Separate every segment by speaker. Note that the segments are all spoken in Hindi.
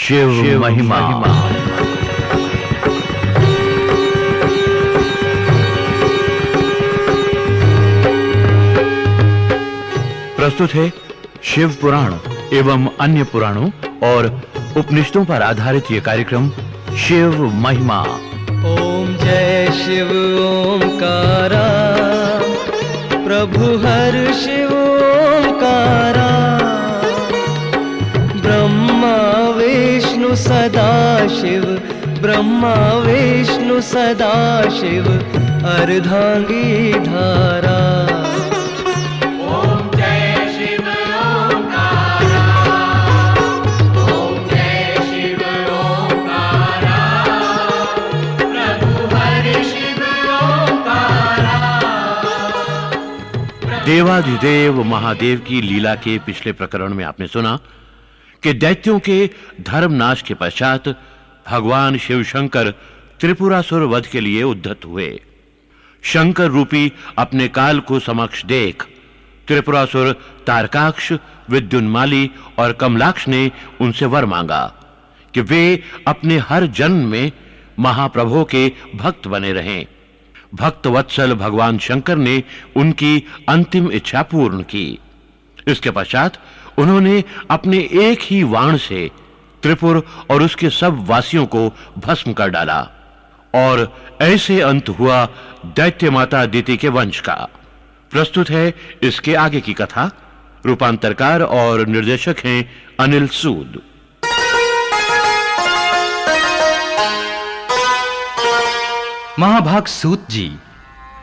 Speaker 1: शिव महिमा। प्रस्तुत है शिव पुराण एवं अन्य पुराणों और उपनिषदों पर आधारित ये कार्यक्रम शिव महिमा।
Speaker 2: ओम जय शिव ओंकारा, प्रभु हर शिव ओंकारा। ब्रह्मा विष्णु सदा शिव, ब्रह्मा विष्णु सदा शिव, अर्धांगी धारा।
Speaker 3: ओम जय शिव ओंकारा, ओम जय शिव ओंकारा, प्रभु हरि शिव ओंकारा।
Speaker 1: देवाधिदेव महादेव की लीला के पिछले प्रकरण में आपने सुना कि दैत्यों के धर्मनाश के पश्चात भगवान शिव शंकर त्रिपुरासुर वध के लिए उद्यत हुए। शंकर रूपी अपने काल को समक्ष देख त्रिपुरासुर तारकाक्ष, विद्युन्माली और कमलाक्ष ने उनसे वर मांगा कि वे अपने हर जन्म में महाप्रभु के भक्त बने रहें। भक्त वत्सल भगवान शंकर ने उनकी अंतिम इच्छा पूर्ण की। इसके पश्चात उन्होंने अपने एक ही वाण से त्रिपुर और उसके सब वासियों को भस्म कर डाला और ऐसे अंत हुआ दैत्य माता अदिति के वंश का। प्रस्तुत है इसके आगे की कथा। रूपांतरकार और निर्देशक हैं अनिल सूद।
Speaker 4: महाभाग सूत जी,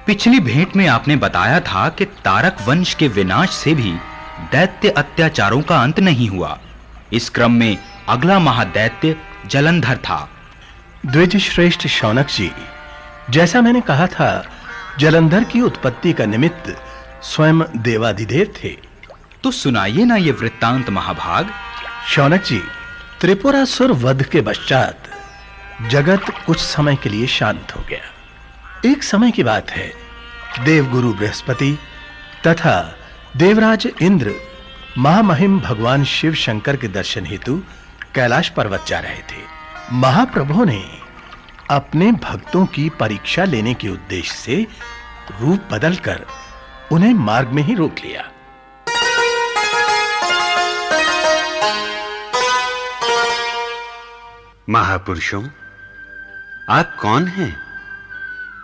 Speaker 4: पिछली भेंट में आपने बताया था कि तारक वंश के विनाश से भी दैत्य अत्याचारों का अंत नहीं हुआ। इस क्रम में अगला महादैत्य जलंधर था।
Speaker 5: द्विज श्रेष्ठ शौनक जी, जैसा मैंने कहा था, जलंधर की उत्पत्ति का निमित्त स्वयं देवाधिदेव थे।
Speaker 4: तो सुनाइए ना ये वृत्तांत महाभाग।
Speaker 5: शौनक जी, त्रिपुरासुर वध के पश्चात जगत कुछ समय के लिए शांत हो गया। एक समय की बात है, देवगुरु बृहस्पति तथा देवराज इंद्र महामहिम भगवान शिव शंकर के दर्शन हेतु कैलाश पर्वत जा रहे थे। महाप्रभु ने अपने भक्तों की परीक्षा लेने के उद्देश्य से रूप बदलकर उन्हें मार्ग में ही रोक लिया।
Speaker 6: महापुरुषों, आप कौन हैं?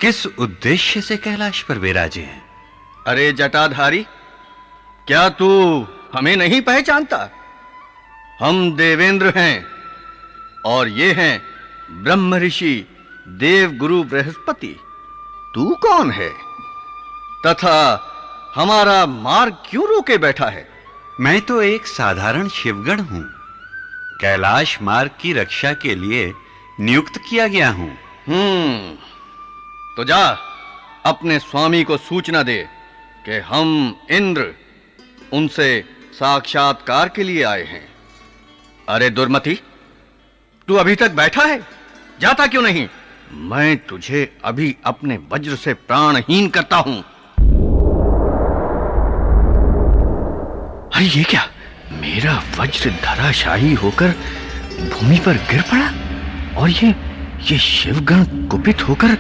Speaker 6: किस उद्देश्य से कैलाश पर विराजे हैं?
Speaker 7: अरे जटाधारी, क्या तू हमें नहीं पहचानता? हम देवेंद्र हैं और ये हैं ब्रह्म ऋषि देवगुरु बृहस्पति। तू कौन है तथा हमारा मार्ग क्यों रोके बैठा है?
Speaker 6: मैं तो एक साधारण शिवगण हूं। कैलाश मार्ग की रक्षा के लिए नियुक्त किया गया हूं।
Speaker 7: तो जा अपने स्वामी को सूचना दे कि हम इंद्र उनसे साक्षात्कार के लिए आए हैं। अरे दुर्मति, तू अभी तक बैठा है? जाता क्यों नहीं? मैं तुझे अभी अपने वज्र से प्राणहीन करता हूं।
Speaker 8: अरे ये क्या? मेरा वज्र धराशायी होकर भूमि पर गिर पड़ा और ये शिवगण कुपित होकर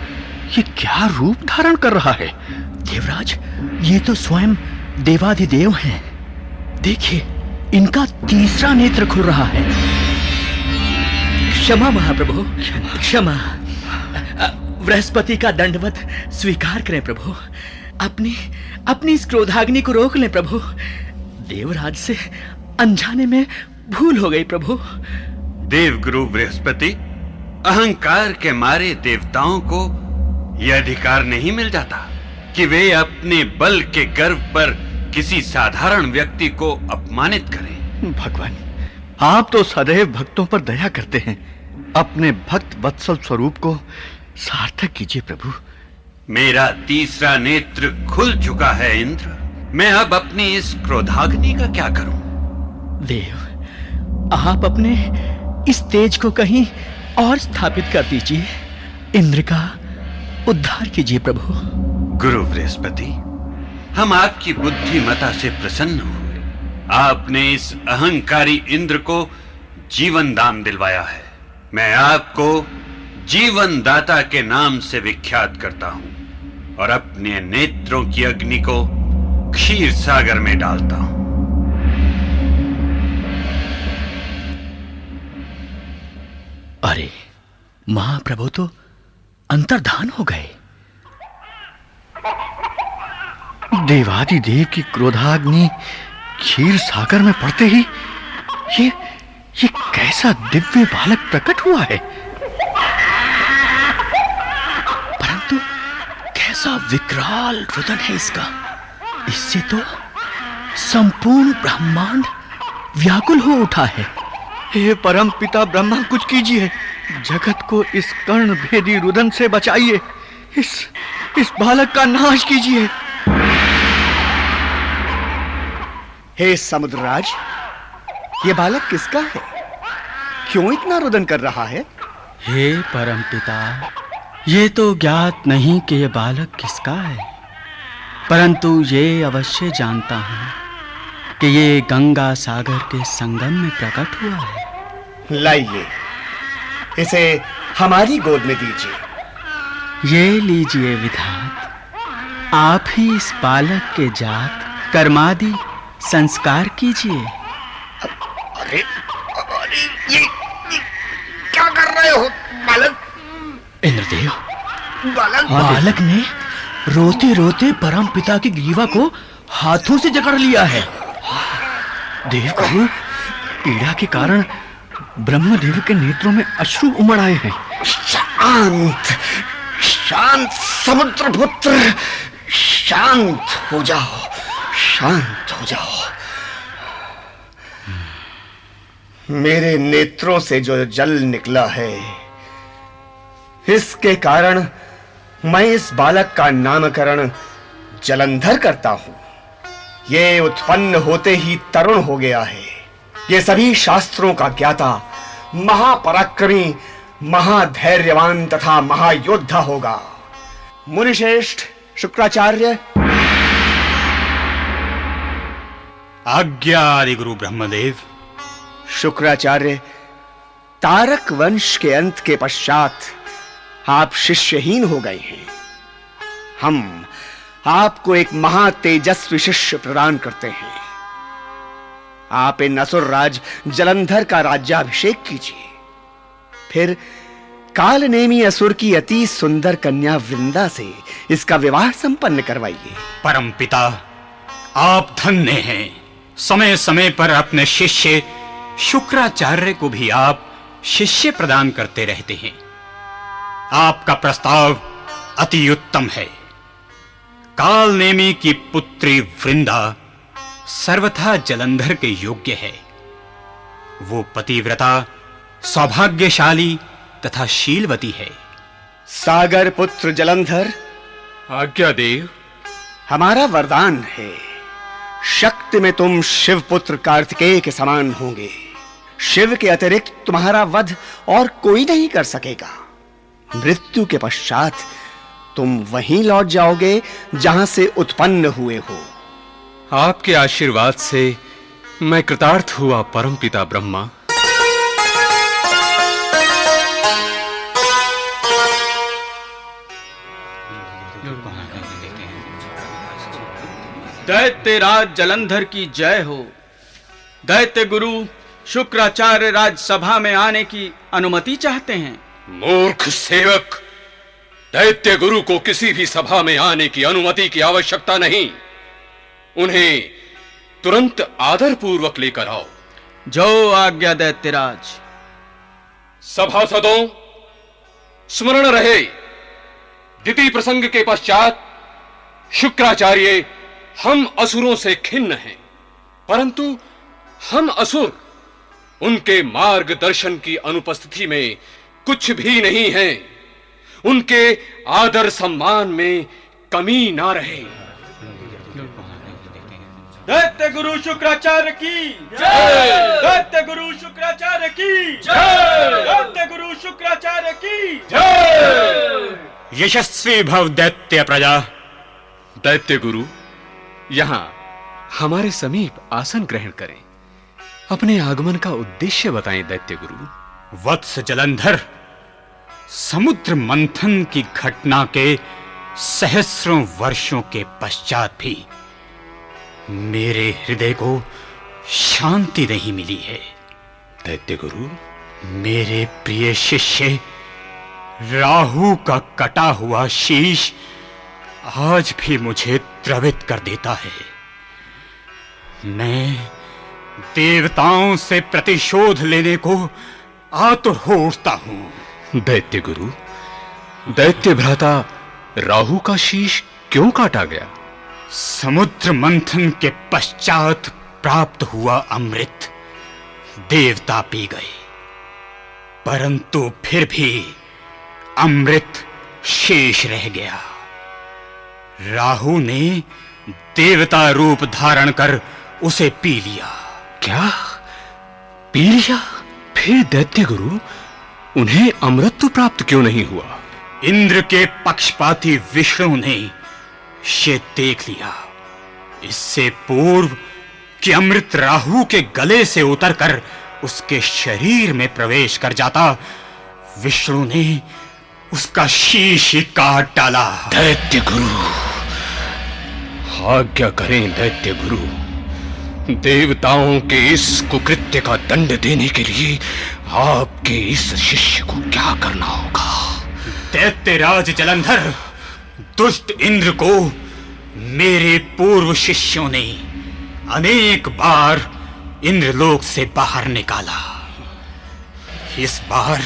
Speaker 8: ये क्या रूप धारण कर रहा है?
Speaker 9: देवराज, ये तो स्वयं देवाधिदेव हैं। देखिए, इनका तीसरा नेत्र खुल रहा है। क्षमा महाप्रभु, क्षमा। बृहस्पति का दंडवत स्वीकार करें प्रभु। अपनी इस क्रोधाग्नि को रोक लें प्रभु। देवराज से अनजाने में भूल हो गई प्रभु।
Speaker 6: देवगुरु बृहस्पति, अहंकार के मारे देवताओं को यह अधिकार नहीं मिल जाता कि वे अपने बल के गर्व पर किसी साधारण व्यक्ति को अपमानित करें।
Speaker 7: भगवान, आप तो सदैव भक्तों पर दया करते हैं। अपने भक्त वत्सल स्वरूप को सार्थक कीजिए प्रभु।
Speaker 6: मेरा तीसरा नेत्र खुल चुका है इंद्र। मैं अब अपनी इस क्रोधाग्नि का क्या करूं?
Speaker 9: देव, आप अपने इस तेज को कहीं और स्थापित कर दीजिए। इंद्र का उद्धार कीजिए प्रभु।
Speaker 6: गुरु बृहस्पति, हम आपकी बुद्धिमता से प्रसन्न हुए। आपने इस अहंकारी इंद्र को जीवन दान दिलवाया है। मैं आपको जीवन दाता के नाम से विख्यात करता हूं और अपने नेत्रों की अग्नि को क्षीर सागर में डालता हूं।
Speaker 9: अरे महाप्रभु तो अंतर्धान हो गए।
Speaker 8: देवादिदेव की क्रोधाग्नि क्षीर सागर में पड़ते ही ये कैसा दिव्य बालक प्रकट हुआ है।
Speaker 9: परंतु कैसा विकराल रुदन है इसका। इससे तो संपूर्ण ब्रह्मांड व्याकुल हो उठा है।
Speaker 8: हे परम पिता ब्रह्मा, कुछ कीजिए, जगत को इस कर्ण भेदी रुदन से बचाइए। इस बालक का नाश कीजिए।
Speaker 10: हे समुद्रराज, ये बालक किसका है? क्यों इतना रुदन कर रहा है?
Speaker 11: हे परमपिता, ये तो ज्ञात नहीं कि ये बालक किसका है, परंतु ये अवश्य जानता हूं कि ये गंगा सागर के संगम में प्रकट हुआ है।
Speaker 10: लाइए, इसे हमारी गोद में दीजिए।
Speaker 11: ये लीजिए विधात, आप ही इस बालक के जात कर्मादि संस्कार कीजिए।
Speaker 10: अरे ये क्या कर रहे हो बालक?
Speaker 9: इंद्रदेव,
Speaker 10: बालक
Speaker 9: बालक ने रोते रोते परम पिता की ग्रीवा को हाथों से जकड़ लिया है।
Speaker 8: देवगुरु, पीड़ा के कारण ब्रह्मदेव के नेत्रों में अश्रु उमड़ आए हैं।
Speaker 10: शांत शांत समुद्रपुत्र, शांत हो जाओ, शांत हो जाओ। मेरे नेत्रों से जो जल निकला है, इसके कारण मैं इस बालक का नामकरण जलंधर करता हूं। ये उत्पन्न होते ही तरुण हो गया है। ये सभी शास्त्रों का ज्ञाता, महापराक्रमी, महाधैर्यवान तथा महायोद्धा होगा। मुनिश्रेष्ठ शुक्राचार्य।
Speaker 4: आज्ञा आदि गुरु ब्रह्मदेव।
Speaker 10: शुक्राचार्य, तारक वंश के अंत के पश्चात आप शिष्यहीन हो गए हैं। हम आपको एक महातेजस्वी शिष्य प्रदान करते हैं। आप इन असुर राज जलंधर का राज्याभिषेक कीजिए। फिर कालनेमी असुर की अति सुंदर कन्या वृंदा से इसका विवाह संपन्न करवाइए।
Speaker 4: परम पिता, आप धन्य हैं। समय समय पर अपने शिष्य शुक्राचार्य को भी आप शिष्य प्रदान करते रहते हैं। आपका प्रस्ताव अति उत्तम है। कालनेमी की पुत्री वृंदा सर्वथा जलंधर के योग्य है। वो पतिव्रता, सौभाग्यशाली तथा शीलवती है।
Speaker 10: सागर पुत्र जलंधर।
Speaker 6: आज्ञा देव।
Speaker 10: हमारा वरदान है, शक्ति में तुम शिव पुत्र कार्तिकेय के समान होंगे। शिव के अतिरिक्त तुम्हारा वध और कोई नहीं कर सकेगा। मृत्यु के पश्चात तुम वहीं लौट जाओगे जहां से उत्पन्न हुए हो।
Speaker 6: आपके आशीर्वाद से मैं कृतार्थ हुआ परमपिता ब्रह्मा।
Speaker 11: दैत्यराज जलंधर की जय हो। दैत्य गुरु शुक्राचार्य राजसभा में आने की अनुमति चाहते हैं।
Speaker 12: मूर्ख सेवक, दैत्य गुरु को किसी भी सभा में आने की अनुमति की आवश्यकता नहीं। उन्हें तुरंत आदर पूर्वक लेकर आओ।
Speaker 11: जो आज्ञा दैत्यराज।
Speaker 12: सभासदों, स्मरण रहे, द्वितीय प्रसंग के पश्चात शुक्राचार्य हम असुरों से खिन्न हैं, परंतु हम असुर उनके मार्गदर्शन की अनुपस्थिति में कुछ भी नहीं हैं। उनके आदर सम्मान में कमी ना रहे।
Speaker 11: दैत्य गुरु शुक्राचार्य की जय। दैत्य गुरु शुक्राचार्य की जय। दैत्य गुरु शुक्राचार्य की जय।
Speaker 4: यशस्वी भव दैत्य प्रजा।
Speaker 6: दैत्य गुरु, यहां हमारे समीप आसन ग्रहण करें।
Speaker 12: अपने आगमन का उद्देश्य बताएं दैत्य गुरु।
Speaker 4: वत्स जलंधर, समुद्र मंथन की घटना के सहस्रों वर्षों के पश्चात भी मेरे हृदय को शांति नहीं मिली है।
Speaker 12: दैत्य गुरु,
Speaker 4: मेरे प्रिय शिष्य, राहु का कटा हुआ शीश आज भी मुझे द्रवित कर देता है। मैं देवताओं से प्रतिशोध लेने को आतुर हो उठता हूं।
Speaker 12: दैत्य गुरु, दैत्य भ्राता राहु का शीश क्यों काटा गया?
Speaker 4: समुद्र मंथन के पश्चात प्राप्त हुआ अमृत देवता पी गए, परंतु फिर भी अमृत शेष रह गया। राहु ने देवता रूप धारण कर उसे पी लिया।
Speaker 12: क्या पी लिया? फिर दैत्य गुरु, उन्हें अमृत तो प्राप्त क्यों नहीं हुआ?
Speaker 4: इंद्र के पक्षपाती विष्णु ने ये देख लिया। इससे पूर्व कि अमृत राहु के गले से उतरकर उसके शरीर में प्रवेश कर जाता, विष्णु ने उसका शीश ही काट डाला।
Speaker 12: दैत्य गुरु, आज्ञा करें दैत्य गुरु, देवताओं के इस कुकृत्य का दंड देने के लिए आपके इस शिष्य को क्या करना होगा?
Speaker 4: दैत्यराज जलंधर, दुष्ट इंद्र को मेरे पूर्व शिष्यों ने अनेक बार इंद्रलोक से बाहर निकाला। इस बार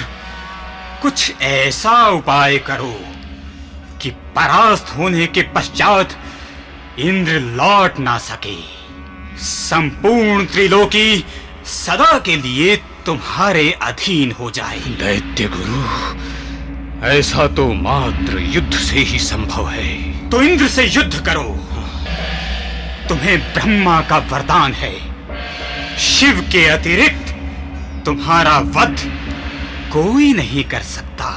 Speaker 4: कुछ ऐसा उपाय करो कि परास्त होने के पश्चात इंद्र लौट ना सके। संपूर्ण त्रिलोकी सदा के लिए तुम्हारे अधीन हो जाए।
Speaker 12: दैत्य गुरु, ऐसा तो मात्र युद्ध से ही संभव है।
Speaker 4: तो इंद्र से युद्ध करो। तुम्हें ब्रह्मा का वरदान है, शिव के अतिरिक्त तुम्हारा वध कोई नहीं कर सकता।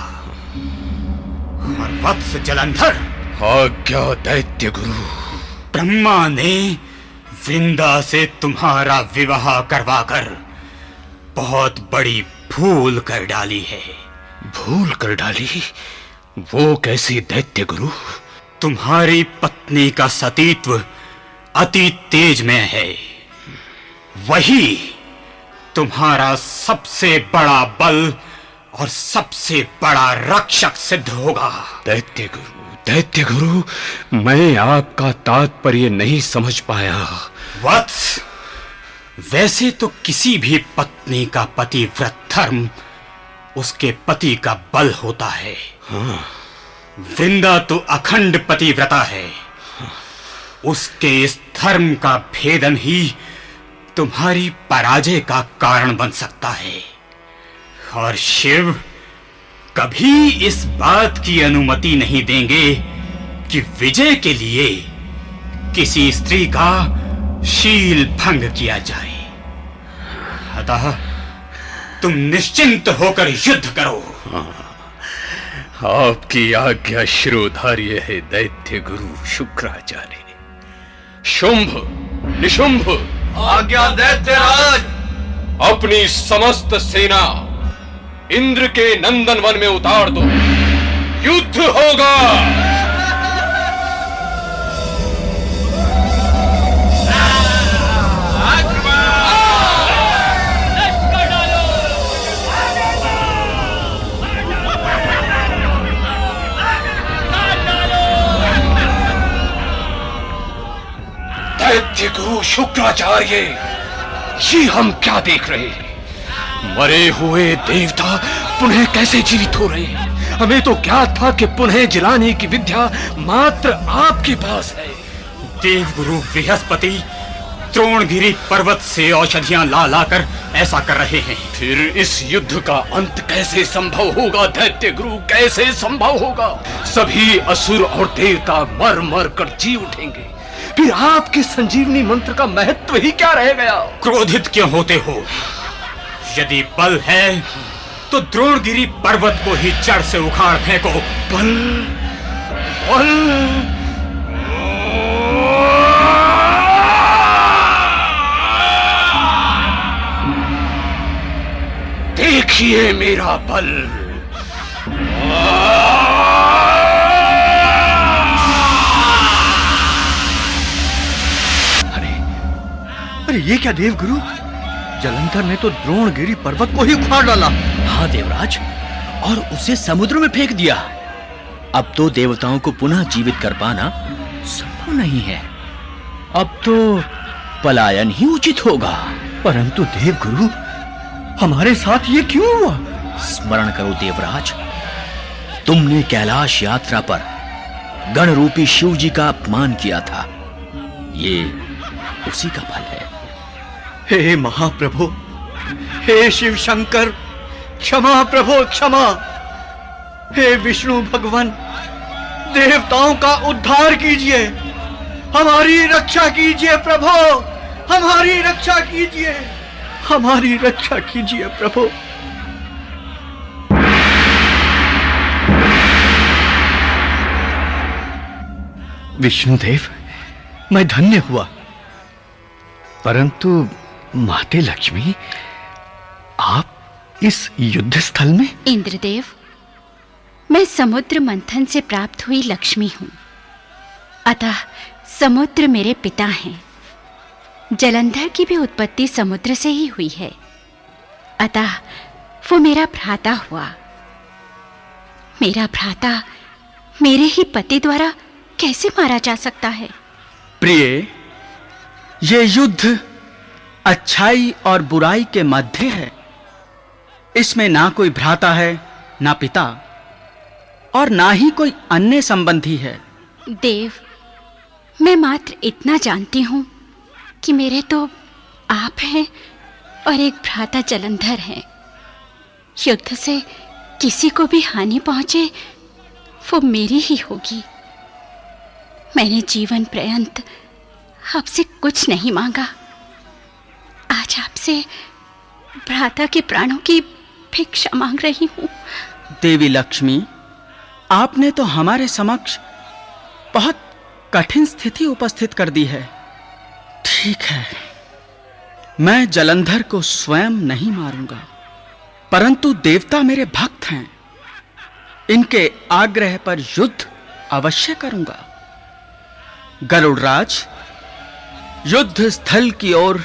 Speaker 4: और वत्स जलंधर,
Speaker 12: आज्ञा दैत्य गुरु।
Speaker 4: ब्रह्मा ने वृंदा से तुम्हारा विवाह करवाकर बहुत बड़ी भूल कर डाली है।
Speaker 12: भूल कर डाली? वो कैसी दैत्य गुरु?
Speaker 4: तुम्हारी पत्नी का सतीत्व अति तेज में है। वही तुम्हारा सबसे बड़ा बल और सबसे बड़ा रक्षक सिद्ध होगा।
Speaker 12: दैत्य गुरु, मैं आपका तात्पर्य नहीं समझ पाया।
Speaker 4: वत्स, वैसे तो किसी भी पत्नी का पतिव्रत धर्म उसके पति का बल होता है।
Speaker 12: हाँ।
Speaker 4: वृंदा तो अखंड पतिव्रता है। उसके इस धर्म का भेदन ही तुम्हारी पराजय का कारण बन सकता है। और शिव कभी इस बात की अनुमति नहीं देंगे कि विजय के लिए किसी स्त्री का शील भंग किया जाए। अतः तुम निश्चिंत होकर युद्ध करो।
Speaker 12: आपकी आज्ञा शिरोधार्य है दैत्य गुरु शुक्राचार्य। शुंभ, निशुंभ,
Speaker 7: आज्ञा दैत्यराज।
Speaker 12: अपनी समस्त सेना इंद्र के नंदन वन में उतार दो। युद्ध होगा। दैत्य गुरु शुक्राचार्य, ये हम क्या देख रहे हैं? मरे हुए देवता पुनः कैसे जीवित हो रहे हैं? हमें तो ज्ञात था कि पुनः जिलाने की विद्या मात्र आपके पास है।
Speaker 4: देवगुरु बृहस्पति द्रोणगिरी पर्वत से औषधियां ला लाकर ऐसा कर रहे हैं।
Speaker 12: फिर इस युद्ध का अंत कैसे संभव होगा दैत्य गुरु? कैसे संभव होगा? सभी असुर और देवता मर मर कर जी उठेंगे। फिर आपके संजीवनी मंत्र का महत्व ही क्या रह गया?
Speaker 4: क्रोधित क्यों होते हो? यदि बल है तो द्रोणगिरी पर्वत को ही जड़ से उखाड़ फेंको।
Speaker 12: बल, बल। बल।
Speaker 7: अरे ये क्या देवगुरु, जलंधर ने तो द्रोणगिरी पर्वत को ही उखाड़ डाला।
Speaker 9: हाँ देवराज, और उसे समुद्र में फेंक दिया। अब तो देवताओं को पुनः जीवित कर पाना संभव नहीं है। अब तो पलायन ही उचित होगा।
Speaker 7: परंतु देवगुरु, हमारे साथ ये क्यों हुआ?
Speaker 9: स्मरण करो देवराज, तुमने कैलाश यात्रा पर गण रूपी शिव जी का अपमान किया था। ये उसी का फल है।
Speaker 7: हे महाप्रभु, हे शिव शंकर, क्षमा प्रभु क्षमा। हे विष्णु भगवान, देवताओं का उद्धार कीजिए, हमारी रक्षा कीजिए प्रभु, हमारी रक्षा कीजिए, हमारी रक्षा कीजिए प्रभु।
Speaker 8: विष्णुदेव, मैं धन्य हुआ, परंतु माते लक्ष्मी, आप इस युद्ध स्थल में?
Speaker 13: इंद्रदेव, मैं समुद्र मंथन से प्राप्त हुई लक्ष्मी हूं, अतः समुद्र मेरे पिता हैं। जलंधर की भी उत्पत्ति समुद्र से ही हुई है, अतः वो मेरा भ्राता हुआ। मेरा भ्राता मेरे ही पति द्वारा कैसे मारा जा सकता है?
Speaker 11: प्रिय, ये युद्ध अच्छाई और बुराई के मध्य है। इसमें ना कोई भ्राता है, ना पिता, और ना ही कोई अन्य संबंधी है।
Speaker 13: देव, मैं मात्र इतना जानती हूं कि मेरे तो आप हैं और एक भ्राता जलंधर हैं। युद्ध से किसी को भी हानि पहुंचे वो मेरी ही होगी। मैंने जीवन पर्यंत आपसे कुछ नहीं मांगा, आज आपसे भ्राता के प्राणों की भिक्षा मांग रही हूं।
Speaker 11: देवी लक्ष्मी, आपने तो हमारे समक्ष बहुत कठिन स्थिति उपस्थित कर दी है। ठीक है, मैं जलंधर को स्वयं नहीं मारूंगा, परंतु देवता मेरे भक्त हैं, इनके आग्रह पर युद्ध अवश्य करूंगा। गरुड़राज, युद्ध स्थल की ओर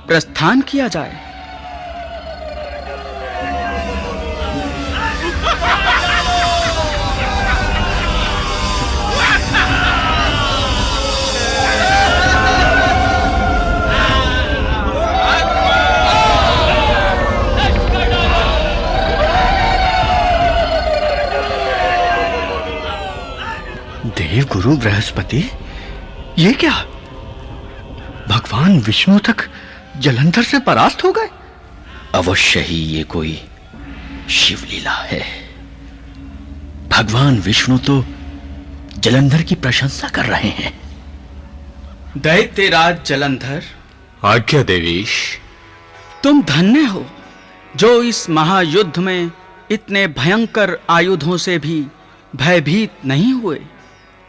Speaker 11: प्रस्थान किया जाए।
Speaker 8: देव गुरु बृहस्पति, ये क्या? भगवान विष्णु तक जलंधर से परास्त हो गए?
Speaker 9: अवश्य ही ये कोई शिवलीला है। भगवान विष्णु तो जलंधर की प्रशंसा कर रहे हैं।
Speaker 11: दैत्यराज जलंधर,
Speaker 12: आज्ञा देवीश।
Speaker 11: तुम धन्य हो जो इस महायुद्ध में इतने भयंकर आयुधों से भी भयभीत नहीं हुए।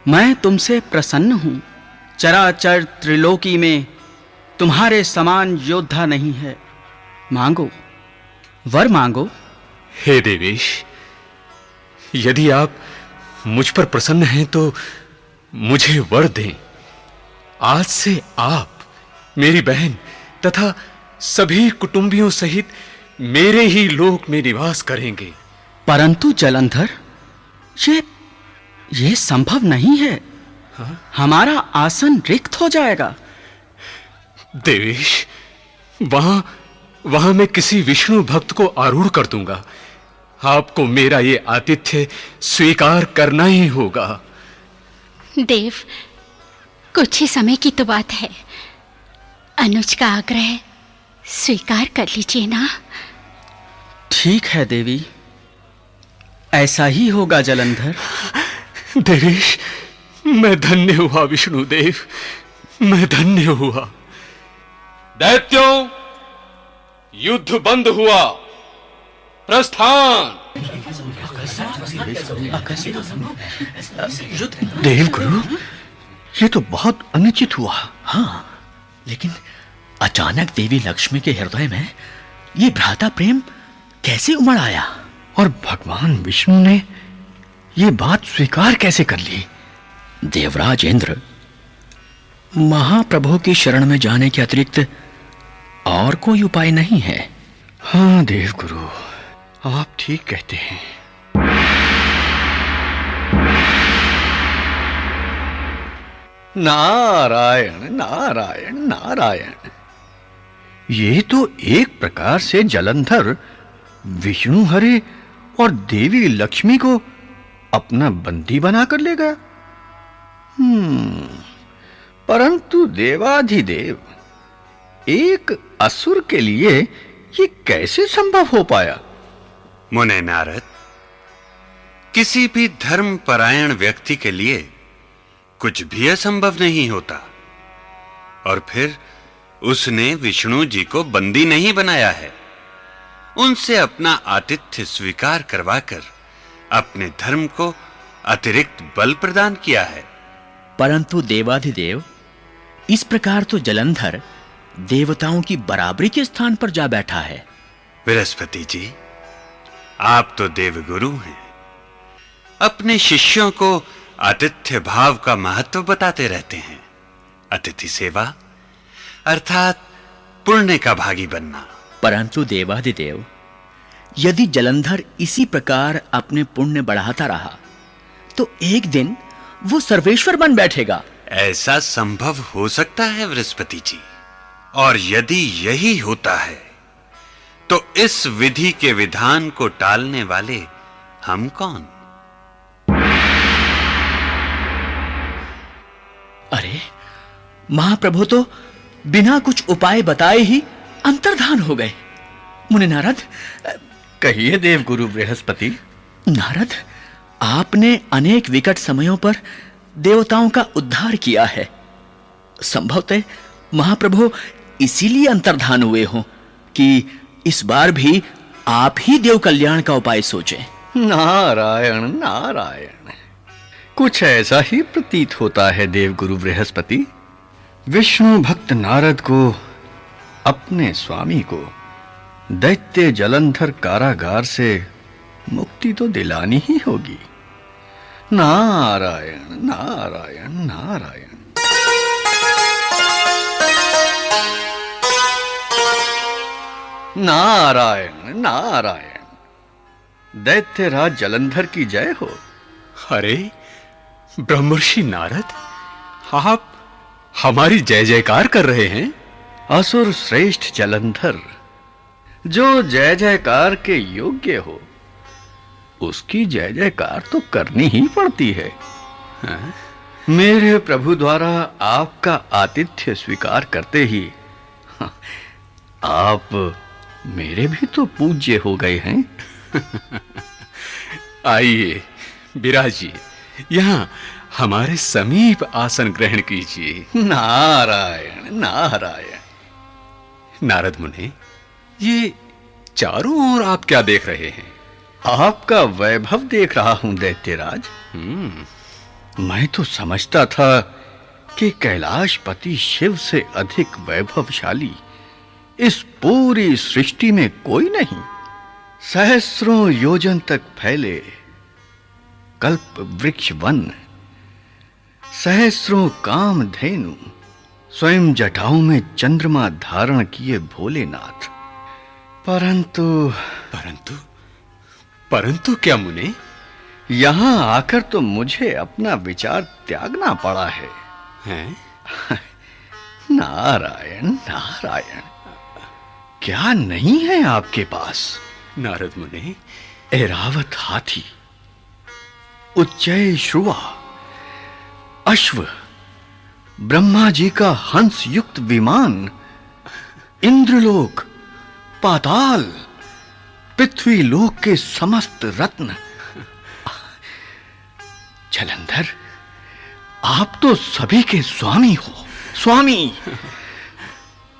Speaker 11: मैं तुमसे प्रसन्न हूं। चराचर त्रिलोकी में तुम्हारे समान योद्धा नहीं है। मांगो, वर मांगो।
Speaker 12: हे देवेश, यदि आप मुझ पर प्रसन्न हैं तो मुझे वर दें। आज से आप मेरी बहन तथा सभी कुटुंबियों सहित मेरे ही लोक में निवास करेंगे।
Speaker 11: परंतु जलंधर, ये संभव नहीं है। हाँ? हमारा आसन रिक्त हो जाएगा।
Speaker 12: देवेश, वहां मैं किसी विष्णु भक्त को आरूढ़ कर दूंगा। आपको मेरा ये आतिथ्य स्वीकार करना ही होगा।
Speaker 13: देव, कुछ ही समय की तो बात है। अनुज का आग्रह स्वीकार कर लीजिए ना।
Speaker 11: ठीक है देवी, ऐसा ही होगा जलंधर।
Speaker 12: देवेश, मैं धन्य हुआ विष्णुदेव, मैं धन्य हुआ। दैत्यों, युद्ध बंद हुआ। प्रस्थान।
Speaker 8: देव गुरु, ये तो बहुत अनुचित हुआ।
Speaker 9: हाँ, लेकिन अचानक देवी लक्ष्मी के हृदय में ये भ्राता प्रेम कैसे उमड़ आया?
Speaker 8: और भगवान विष्णु ने ये बात स्वीकार कैसे कर ली?
Speaker 9: देवराज इंद्र, महाप्रभु की शरण में जाने के अतिरिक्त और कोई उपाय नहीं है।
Speaker 8: हाँ देवगुरु, आप ठीक कहते हैं। नारायण नारायण नारायण। ये तो एक प्रकार से जलंधर विष्णु हरे और देवी लक्ष्मी को अपना बंदी बनाकर ले गया। परंतु देवाधिदेव, एक असुर के लिए ये कैसे संभव हो पाया?
Speaker 6: मुने नारद, किसी भी धर्मपरायण व्यक्ति के लिए कुछ भी असंभव नहीं होता। और फिर उसने विष्णु जी को बंदी नहीं बनाया है, उनसे अपना आतिथ्य स्वीकार करवाकर अपने धर्म को अतिरिक्त बल प्रदान किया है।
Speaker 9: परंतु देवाधिदेव, इस प्रकार तो जलंधर देवताओं की बराबरी के स्थान पर जा बैठा है।
Speaker 6: बृहस्पति जी, आप तो देवगुरु हैं, अपने शिष्यों को आतिथ्य भाव का महत्व बताते रहते हैं। अतिथि सेवा अर्थात पुण्य का भागी बनना।
Speaker 9: परंतु देवाधिदेव, यदि जलंधर इसी प्रकार अपने पुण्य बढ़ाता रहा तो एक दिन वो सर्वेश्वर बन बैठेगा।
Speaker 6: ऐसा संभव हो सकता है बृहस्पति जी, और यदि यही होता है तो इस विधि के विधान को टालने वाले हम कौन?
Speaker 9: अरे, महाप्रभु तो बिना कुछ उपाय बताए ही अंतर्धान हो गए। मुनि नारद,
Speaker 8: कहिए देवगुरु बृहस्पति।
Speaker 9: नारद, आपने अनेक विकट समयों पर देवताओं का उद्धार किया है। संभवतः महाप्रभु इसीलिए अंतर्धान हुए हों कि इस बार भी आप ही देव कल्याण का उपाय सोचें।
Speaker 8: नारायण नारायण, कुछ ऐसा ही प्रतीत होता है देवगुरु बृहस्पति। विष्णु भक्त नारद को अपने स्वामी को दैत्य जलंधर कारागार से मुक्ति तो दिलानी ही होगी। नारायण नारायण नारायण। नारायण नारायण। दैत्यराज जलंधर की जय हो।
Speaker 12: अरे ब्रह्मर्षि नारद, आप हमारी जय जयकार कर रहे हैं।
Speaker 8: असुर श्रेष्ठ जलंधर, जो जय जयकार के योग्य हो उसकी जय जयकार तो करनी ही पड़ती है। मेरे प्रभु द्वारा आपका आतिथ्य स्वीकार करते ही आप मेरे भी तो पूज्य हो गए हैं।
Speaker 12: आइए विराजिए, यहाँ हमारे समीप आसन ग्रहण कीजिए।
Speaker 8: नारायण नारायण।
Speaker 12: नारद मुनि, ये चारों ओर आप क्या देख रहे हैं?
Speaker 8: आपका वैभव देख रहा हूं दैत्यराज। मैं तो समझता था कि कैलाशपति शिव से अधिक वैभवशाली इस पूरी सृष्टि में कोई नहीं। सहस्रों योजन तक फैले कल्प वृक्ष वन, सहस्रों कामधेनु, स्वयं जटाओं में चंद्रमा धारण किए भोलेनाथ।
Speaker 12: परंतु क्या मुने?
Speaker 8: यहां आकर तो मुझे अपना विचार त्यागना पड़ा है।
Speaker 12: हैं?
Speaker 8: नारायण नारायण, क्या नहीं है आपके पास?
Speaker 12: नारद मुनि,
Speaker 8: ऐरावत हाथी, उच्चय श्रुवा, अश्व, ब्रह्मा जी का हंस युक्त विमान, इंद्रलोक, पाताल, पृथ्वी लोक के समस्त रत्न। जलंधर, आप तो सभी के स्वामी हो, स्वामी।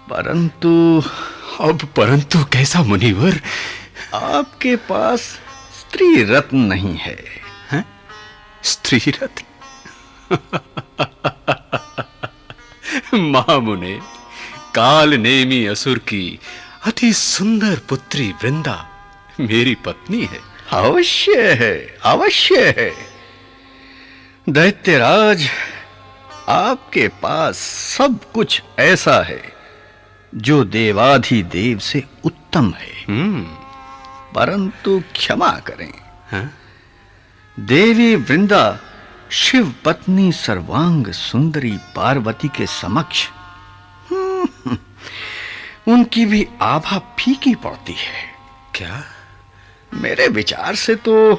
Speaker 12: परंतु कैसा मुनिवर?
Speaker 8: आपके पास स्त्री रत्न नहीं है।
Speaker 12: हैं? स्त्री रत्न? महामुने, काल नेमी असुर की अति सुंदर पुत्री वृंदा मेरी पत्नी है।
Speaker 8: अवश्य है, अवश्य है। दैत्यराज, आपके पास सब कुछ ऐसा है जो देवाधिदेव से उत्तम है। परंतु क्षमा करें, देवी वृंदा शिव पत्नी सर्वांग सुंदरी पार्वती के समक्ष उनकी भी आभा फीकी पड़ती है।
Speaker 12: क्या?
Speaker 8: मेरे विचार से तो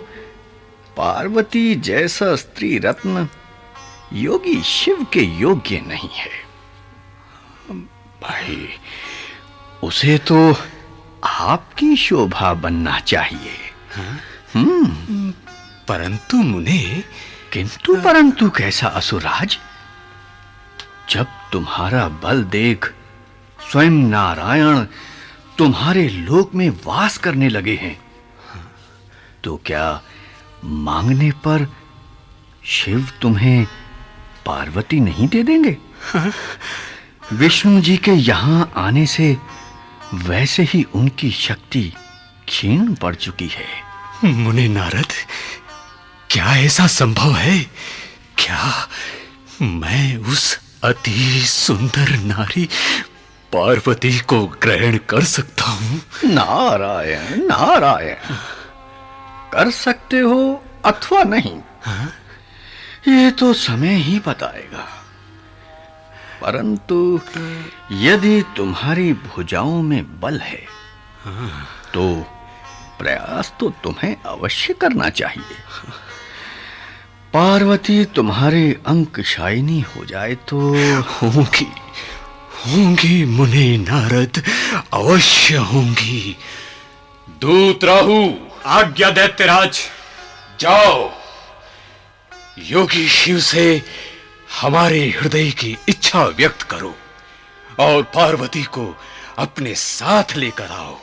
Speaker 8: पार्वती जैसा स्त्री रत्न योगी शिव के योग्य नहीं है। भाई, उसे तो आपकी शोभा बनना चाहिए।
Speaker 12: परंतु मुने।
Speaker 8: किंतु परंतु कैसा असुरराज? जब तुम्हारा बल देख स्वयं नारायण तुम्हारे लोक में वास करने लगे हैं, तो क्या मांगने पर शिव तुम्हें पार्वती नहीं दे देंगे? विष्णु जी के यहां आने से वैसे ही उनकी शक्ति क्षीण पड़ चुकी है।
Speaker 12: मुने नारद, क्या ऐसा संभव है? क्या मैं उस अति सुंदर नारी पार्वती को ग्रहण कर सकता हूं?
Speaker 8: नारायण नारायण, कर सकते हो अथवा नहीं, ये तो समय ही बताएगा। परंतु यदि तुम्हारी भुजाओं में बल है तो प्रयास तो तुम्हें अवश्य करना चाहिए। पार्वती तुम्हारे अंकशायिनी हो जाए तो
Speaker 12: होंगी मुने नारद, अवश्य होंगी। दूत राहु, आज्ञा दैत्यराज, जाओ योगी शिव से हमारे हृदय की इच्छा व्यक्त करो और पार्वती को अपने साथ लेकर आओ।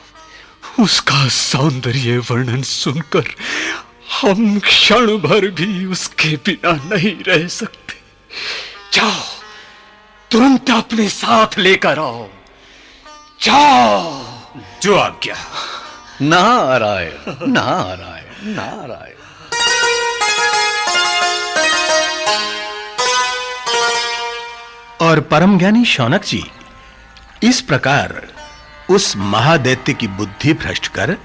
Speaker 12: उसका सौंदर्य वर्णन सुनकर हम क्षण भर भी उसके बिना नहीं रह सकते। जाओ, तुरंत अपने साथ लेकर आओ। जाओ। जो आज्ञा।
Speaker 8: नारायण नारायण नारायण।
Speaker 5: और परम ज्ञानी शौनक जी इस प्रकार उस महादैत्य की बुद्धि भ्रष्ट कर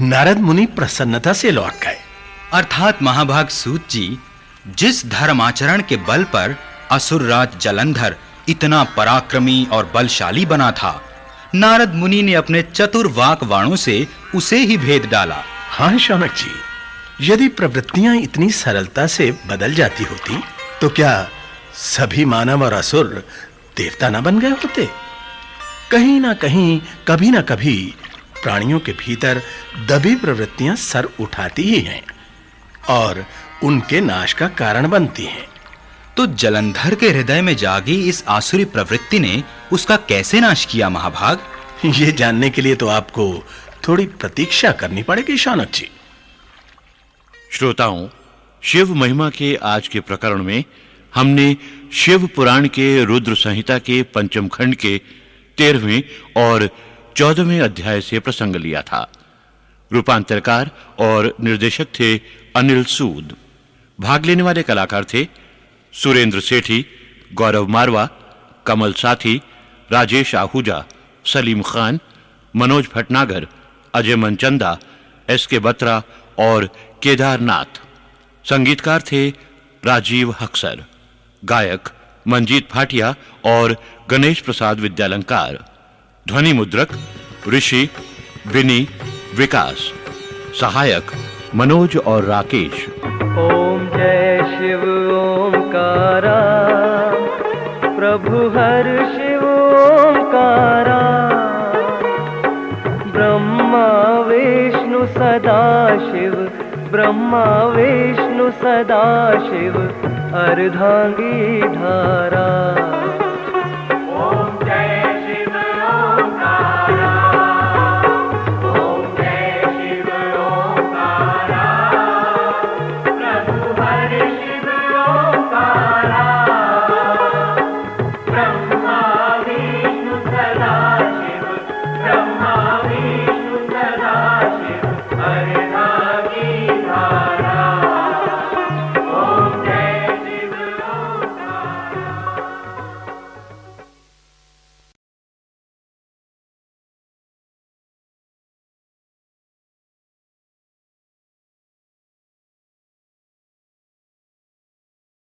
Speaker 5: नारद मुनि प्रसन्नता से लौट गए।
Speaker 4: अर्थात महाभाग सूत जी, जिस धर्माचरण के बल पर असुरराज जलंधर इतना पराक्रमी और बलशाली बना था, नारद मुनि ने अपने चतुर वाक वाणों से उसे ही भेद डाला।
Speaker 5: हाँ शौनक जी, यदि प्रवृत्तियां इतनी सरलता से बदल जाती होती तो क्या सभी मानव और असुर देवता न बन गए होते? कहीं ना कहीं, कभी ना कभी प्राणियों के भीतर दबी प्रवृत्तियां सर उठाती ही हैं और उनके नाश का कारण बनती हैं।
Speaker 4: तो जलंधर के हृदय में जागी इस आसुरी प्रवृत्ति ने उसका कैसे नाश किया महाभाग?
Speaker 5: ये जानने के लिए तो आपको थोड़ी प्रतीक्षा करनी पड़ेगी शौनक जी।
Speaker 1: श्रोताओं, शिव महिमा के आज के प्रकरण में हमने शिव पुराण के रुद्र संहिता के पंचम खंड के 13वें और 14वें अध्याय से प्रसंग लिया था। रूपांतरकार और निर्देशक थे अनिल सूद। भाग लेने वाले कलाकार थे सुरेंद्र सेठी, गौरव मारवा, कमल साथी, राजेश आहूजा, सलीम खान, मनोज भटनागर, अजय मनचंदा, एसके बत्रा और केदारनाथ। संगीतकार थे राजीव हक्सर। गायक मंजीत भाटिया और गणेश प्रसाद विद्यालंकार। ध्वनि मुद्रक ऋषि, विनी, विकास। सहायक मनोज और राकेश।
Speaker 2: ओम जय शिव ओंकारा, प्रभु हर शिव ओंकारा। ब्रह्मा विष्णु सदा शिव, ब्रह्मा विष्णु सदा शिव, अर्धांगी धारा।
Speaker 3: ओम जय शिव ओंकारा, ओम जय शिव ओंकारा। प्रभु हर शिव ओंकारा, ब्रह्मा विष्णु सदा शिव, ब्रह्मा विष्णु सदा शिव,